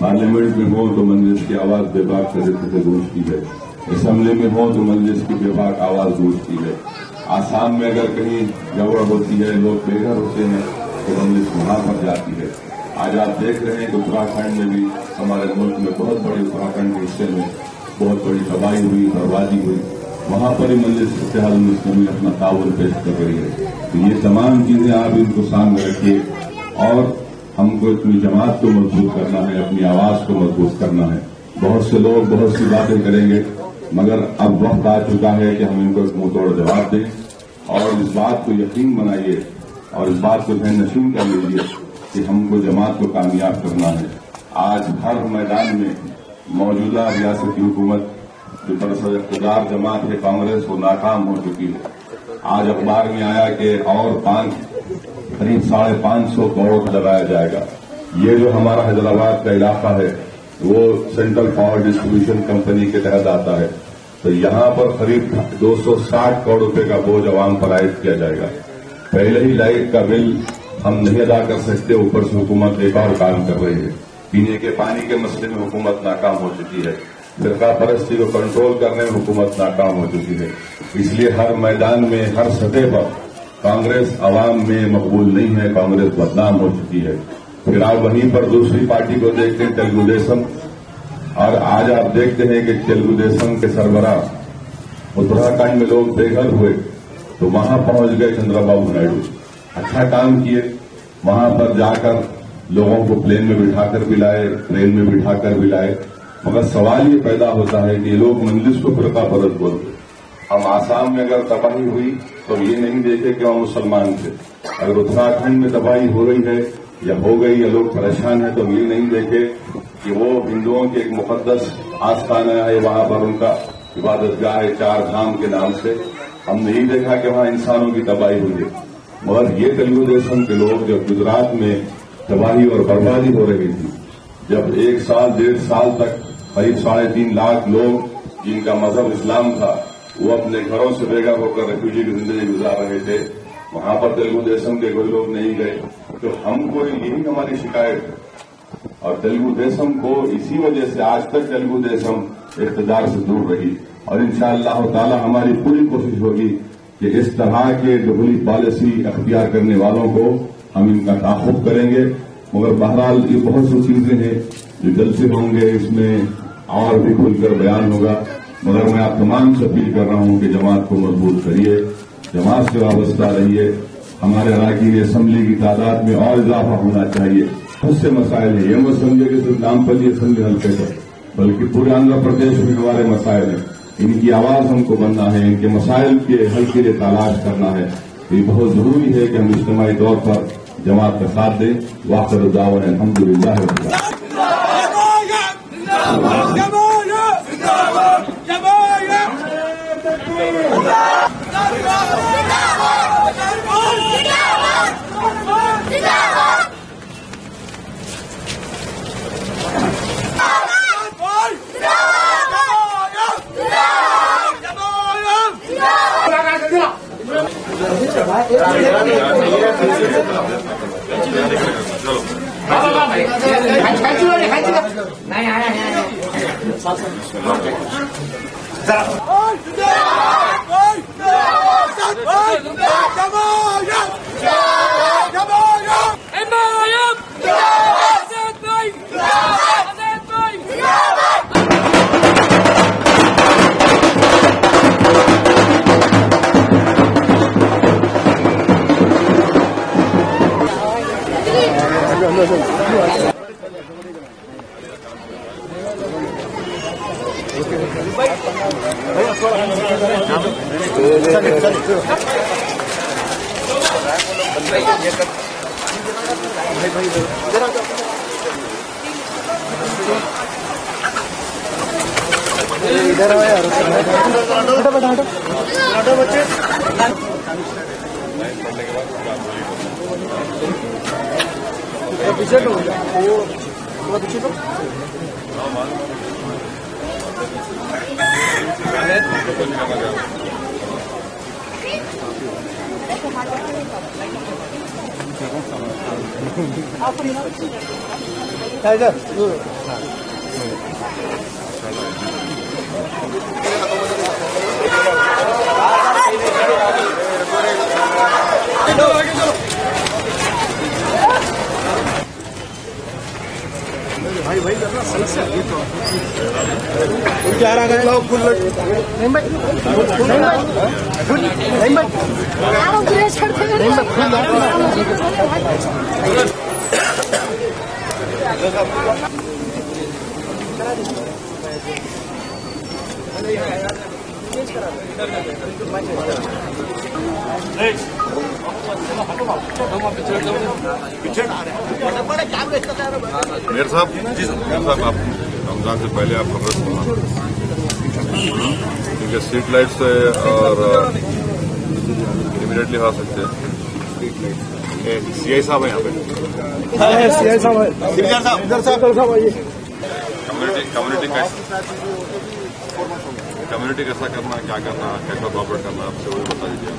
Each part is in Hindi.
पार्लियामेंट में हो तो मजलिस की आवाज बेबाक तरीके से गूंजती है, असेंबली में हो तो मजलिस की बेबाक आवाज गूंजती है। आसाम में अगर कहीं गड़बड़ होती है, लोग बेघर होते हैं तो मजलिस वहां पर जाती है। आज आप देख रहे हैं कि उत्तराखंड में भी हमारे मुल्क में बहुत बड़ी उत्तराखंड के हिस्से में बहुत बड़ी तबाही हुई, बर्बादी हुई, वहां पर ही मजलिस इत्तेहादुल मुस्लिमीन अपना ताउन पेश कर रही है। तो ये तमाम चीजें आप इनको सामने रखिए और हमको अपनी जमात को मजबूत करना है, अपनी आवाज को मजबूत करना है। बहुत से लोग बहुत सी बातें करेंगे, मगर अब वक्त आ चुका है कि हम इनको मुंह तोड़ जवाब दें और इस बात को यकीन बनाइए और इस बात को ध्यान नशीन कर लीजिए कि हमको जमात को कामयाब करना है। आज हर मैदान में मौजूदा रियासती हुकूमत जो बरसर इक़्तिदार जमात है कांग्रेस, वो नाकाम हो चुकी है। आज अखबार में आया कि और करीब 550 करोड़ लगाया जाएगा। ये जो हमारा हैदराबाद का इलाका है वो सेंट्रल पावर डिस्ट्रीब्यूशन कंपनी के तहत आता है, तो यहां पर करीब 260 करोड़ रुपए का बोझ अवाम पर आयद किया जाएगा। पहले ही लाइट का बिल हम नहीं अदा कर सकते, ऊपर से हुकूमत एक और काम कर रही है। पीने के पानी के मसले में हुकूमत नाकाम हो चुकी है, फिरका परस्ती को कंट्रोल करने में हुकूमत नाकाम हो चुकी है। इसलिए हर मैदान में, हर सतह पर कांग्रेस अवाम में मकबूल नहीं है, कांग्रेस बदनाम हो चुकी है। फिर आप वहीं पर दूसरी पार्टी को देखते हैं, तेलुगु देशम, और आज आप देखते हैं कि तेलुगु देशम के सरबराह उत्तराखंड में लोग बेघर हुए तो वहां पहुंच गए चंद्रबाबू नायडू। अच्छा काम किए, वहां पर जाकर लोगों को प्लेन में बिठाकर भी लाए, ट्रेन में बिठाकर भी लाए, मगर सवाल ये पैदा होता है कि ये लोग मजलिस को फिरका परस्त बोलते। हम आसाम में अगर तबाही हुई तो ये नहीं देखे कि वहां मुसलमान थे। अगर उत्तराखंड में तबाही हो रही है या हो गई या लोग परेशान हैं तो ये नहीं देखे कि वो हिंदुओं के एक मुकद्दस आस्थाना है, वहां पर उनका इबादतगाह है 4 धाम के नाम से। हमने यही देखा कि वहां इंसानों की तबाही हुई है। मगर ये तेलुगु देशम के लोग जब गुजरात में तबाही और बर्बादी हो रही थी, जब 1 साल 1.5 साल तक करीब 3.5 लाख लोग जिनका मजहब इस्लाम था वो अपने घरों से बेघर होकर रेफ्यूजी की जिंदगी गुजार रहे थे, वहां पर तेलुगु देशम के कोई लोग नहीं गए। तो हमको यही हमारी शिकायत है और तेलुगु देशम को इसी वजह से आज तक तेलुगु देशम इक़्तिदार से दूर रही और इंशाअल्लाह ताला हमारी पूरी कोशिश होगी कि इस तरह के दोहरी पॉलिसी अख्तियार करने वालों को हम इनका ताक़ुब करेंगे। मगर बहरहाल ये बहुत सी चीजें हैं जो जलसे होंगे, इसमें और भी खुलकर बयान होगा। मगर मैं आप तमाम से अपील कर रहा हूं कि जमात को मजबूत करिए, जमात से वाबस्ता रहिए। हमारे अराकीन असेंबली की तादाद में और इजाफा होना चाहिए। बहुत से मसाइल हैं, ये मत समझे कि सिर्फ नामपल्ली असेंबली हल्के पर, बल्कि पूरे आंध्र प्रदेश में हमारे मसाइल हैं। इनकी आवाज हमको बनना है, इनके मसाइल के हल के लिए तलाश करना है। ये बहुत जरूरी है कि हम इज्तिमाई तौर पर जमात का साथ दें। वाखिर दावा अल्हम्दुलिल्लाह। इधर आओ यार, हटो बच्चे। पीछे तो वो पीछे तो भाई करना सही से क्या रहा है फुल नहीं भाई नहीं भाई मेयर साहब आप रमजान से पहले आप खबर सुना क्योंकि स्ट्रीट लाइट से और इमीडिएटली आ सकते हैं। सीआई साहब है यहाँ पे, सीआई साहब है, कम्युनिटी कैसा करना, क्या करना, कैसा कॉपरेट करना, आपसे वही बता दीजिए।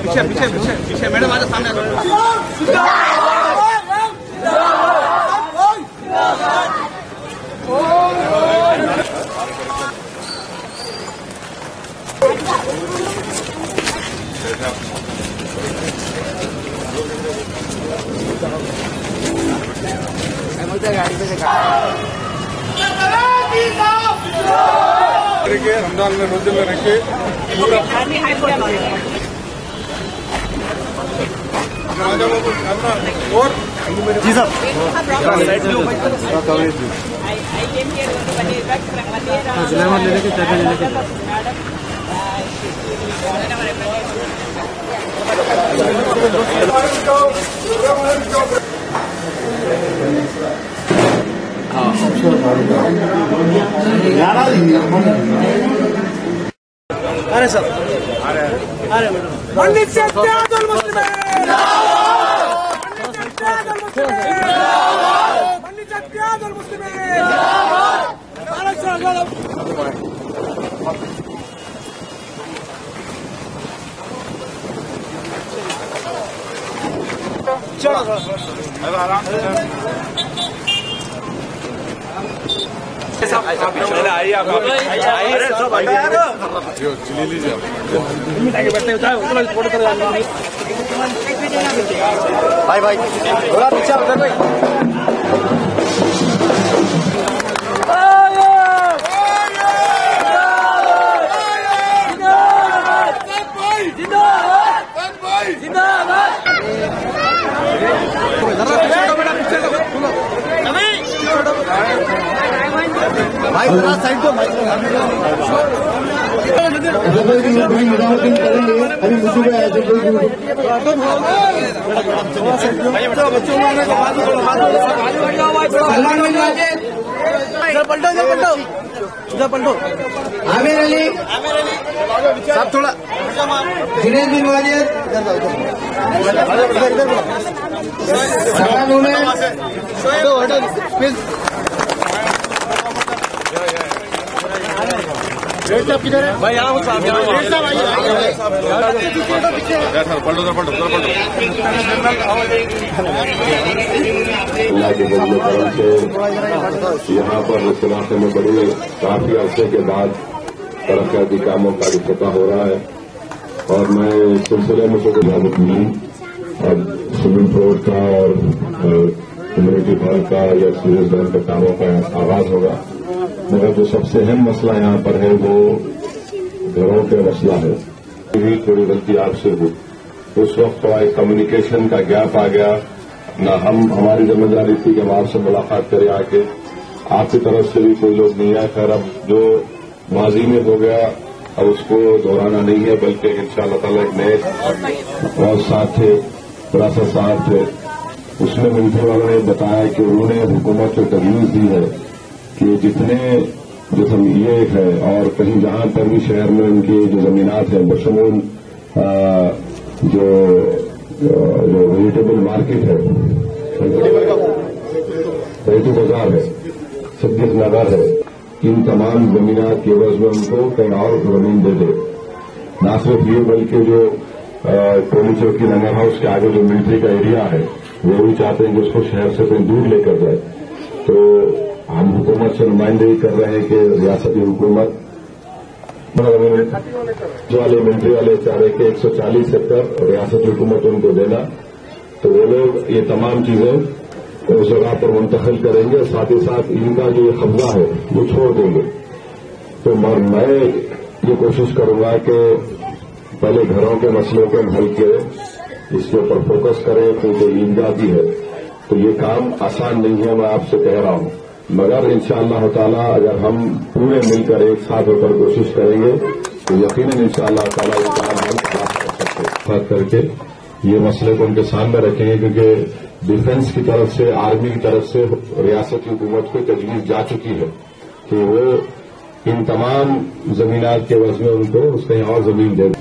पीछे पीछे पीछे पीछे मैडम आज सामने रमजान में रोजे में रखे और जी साहब लेने के चाचा लेने के अरे सर अरे पंडित सत्यादुल मुस्लिमीन पंडित सत्यादुल मुस्लिमीन चलो आइए आप चिली लीजिए भाई भाई थोड़ा पीछे उधर भाई भाई थोड़ा साइड दो भाई निजामुद्दीन करेंगे अभी मुझे ऐसे कोई पलटो इधर पलटो आमिर अली साहब थोड़ा दिनेश बिन वाजिद किधर है भाई? यहाँ पलटो अल्लाह के बदले करम से यहाँ पर इस इलाके में बड़े काफी अरसे के बाद तरक्याती कामों का इफ्तिताह हो रहा है और मैं इस सिलसिले में और स्विमिंग रोड का और कम्युनिटी हॉल का या सीरीज बैंक के कामों का आगाज होगा। मगर जो सबसे अहम मसला यहाँ पर है वो घरों का मसला है। भी थोड़ी गलती आपसे हुई, उस वक्त थोड़ा एक कम्युनिकेशन का गैप आ गया ना। हमारी जिम्मेदारी थी कि हम आपसे मुलाकात करें आके, आपकी तरफ से भी कोई लोग नहीं आए। खैर अब जो माजी में हो गया अब उसको दोहराना नहीं है, बल्कि इंशाअल्लाह ताला एक नए बहुत साथ थे, विरासत साहब थे, उसमें मिलकर वालों ने बताया कि उन्होंने हुकूमत को तजवीज़ दी है कि जितने जो सब ये एक है। और कहीं जहां पर भी शहर में उनकी जो जमीनात है बशमूल जो वेजिटेबल मार्केट है, रेतु बाजार है, सिद्दीक नगर है, इन तमाम जमीनात के एवज में उनको कहीं और जमीन दे दे। न सिर्फ ये बल्कि जो टोली चौकी नगर हाउस के आगे जो मिलिट्री का एरिया है वो भी चाहते हैं कि उसको शहर से कहीं दूर लेकर जाए। तो हम हुकूमत से नुमाइंदगी कर रहे हैं कि रियासती हुकूमत जो वाले मिलिट्री वाले चाह रहे कि 140 हेक्टर रियासती हुकूमत उनको देना, तो वो लोग ये तमाम चीजें उस जगह पर मुंतकिल करेंगे, साथ ही साथ इनका जो कब्जा है वो छोड़ देंगे। तो मैं ये कोशिश करूंगा कि पहले घरों के मसलों को हल के इसके ऊपर फोकस करें, क्योंकि ईदगाह भी है। तो ये काम आसान नहीं है, मैं आपसे कह रहा हूं, मगर इंशाअल्लाह ताला अगर हम पूरे मिलकर एक साथ होकर कोशिश करेंगे तो यकीनन इंशाअल्लाह ताला ये काम हम कर सकते करके ये मसले को उनके सामने रखेंगे, क्योंकि डिफेंस की तरफ से, आर्मी की तरफ से रियासती हुकूमत को तजवीज जा चुकी है कि वो इन तमाम जमीनात के वजह में उनको कहीं और जमीन दे।